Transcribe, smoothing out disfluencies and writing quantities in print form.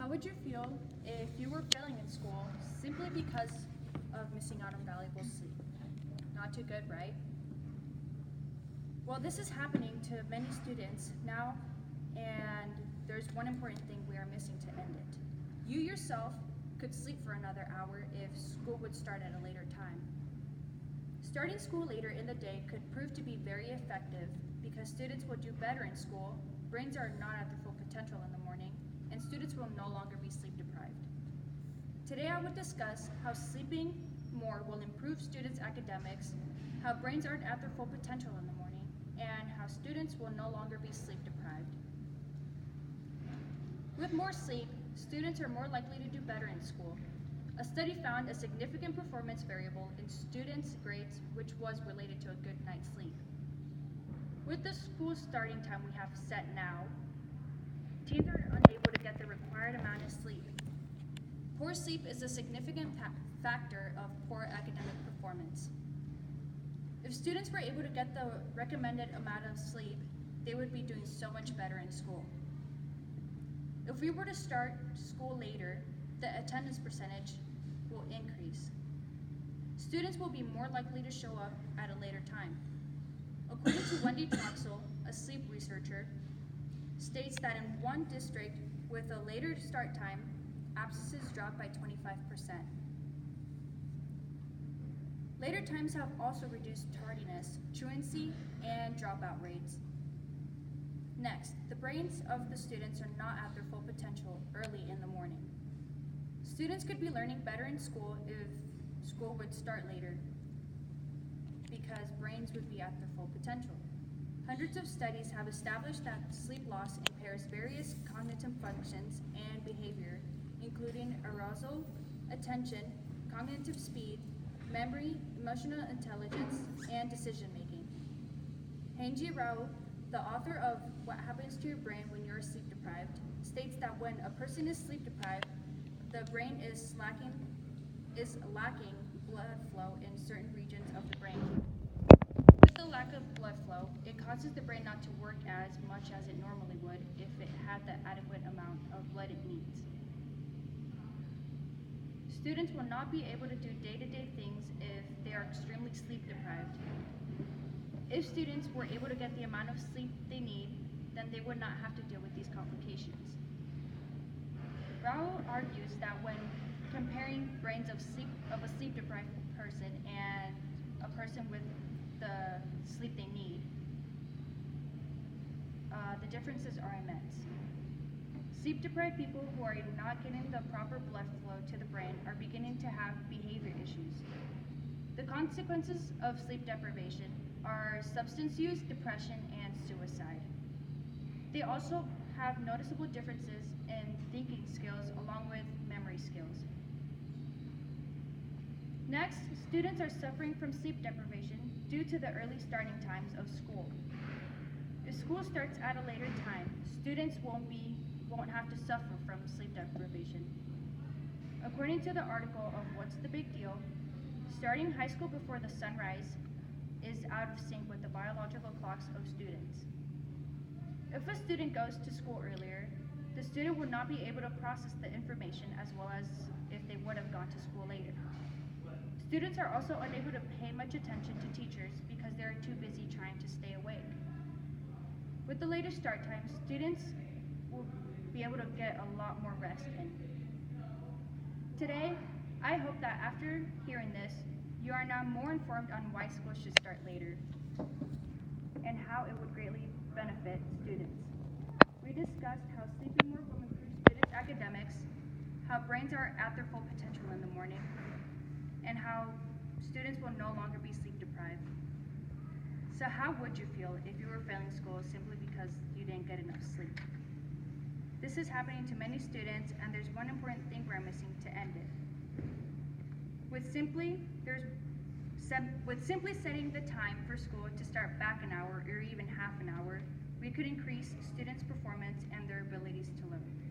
How would you feel if you were failing in school simply because of missing out on valuable sleep? Not too good, right? Well, this is happening to many students now, and there's one important thing we are missing to end it. You yourself could sleep for another hour if school would start at a later time. Starting school later in the day could prove to be very effective because students will do better in school, brains are not at their full potential in the morning, and students will no longer be sleep deprived. Today I would discuss how sleeping more will improve students' academics, how brains aren't at their full potential in the morning, and how students will no longer be sleep deprived. With more sleep, students are more likely to do better in school. A study found a significant performance variable in students' grades, which was related to a good night's sleep. With the school starting time we have set now, teens are unable to get the required amount of sleep. Poor sleep is a significant factor of poor academic performance. If students were able to get the recommended amount of sleep, they would be doing so much better in school. If we were to start school later, the attendance percentage will increase. Students will be more likely to show up at a later time. According to Wendy Troxel, a sleep researcher, states that in one district with a later start time, absences dropped by 25%. Later times have also reduced tardiness, truancy, and dropout rates. Next, the brains of the students are not at their full potential early in the morning. Students could be learning better in school if school would start later, because brains would be at their full potential. Hundreds of studies have established that sleep loss impairs various cognitive functions and behavior, including arousal, attention, cognitive speed, memory, emotional intelligence, and decision-making. Hanji Rao, the author of What Happens to Your Brain When You're Sleep Deprived, states that when a person is sleep deprived, the brain is lacking blood flow in certain regions of the brain. With the lack of blood flow, it causes the brain not to work as much as it normally would if it had the adequate amount of blood it needs. Students will not be able to do day-to-day things if they are extremely sleep deprived. If students were able to get the amount of sleep they need, then they would not have to deal with these complications. Rao argues that when comparing brains of a sleep-deprived person and a person with the sleep they need, the differences are immense. Sleep-deprived people who are not getting the proper blood flow to the brain are beginning to have behavior issues. The consequences of sleep deprivation are substance use, depression, and suicide. They also have noticeable differences in thinking skills along with memory skills. Next, students are suffering from sleep deprivation due to the early starting times of school. If school starts at a later time, students won't have to suffer from sleep deprivation. According to the article of What's the Big Deal, starting high school before the sunrise is out of sync with the biological clocks of students. If a student goes to school earlier, the student would not be able to process the information as well as if they would have gone to school later. Students are also unable to pay much attention to teachers because they are too busy trying to stay awake. With the later start times, students will be able to get a lot more rest in. Today, I hope that after hearing this, you are now more informed on why school should start later and how it would greatly benefit students. We discussed how sleeping more will improve students' academics, how brains are at their full potential in the morning, and how students will no longer be sleep deprived. So how would you feel if you were failing school simply because you didn't get enough sleep? This is happening to many students, and there's one important thing we're missing to end it. With simply setting the time for school to start back an hour or even half an hour, we could increase students' performance and their abilities to learn.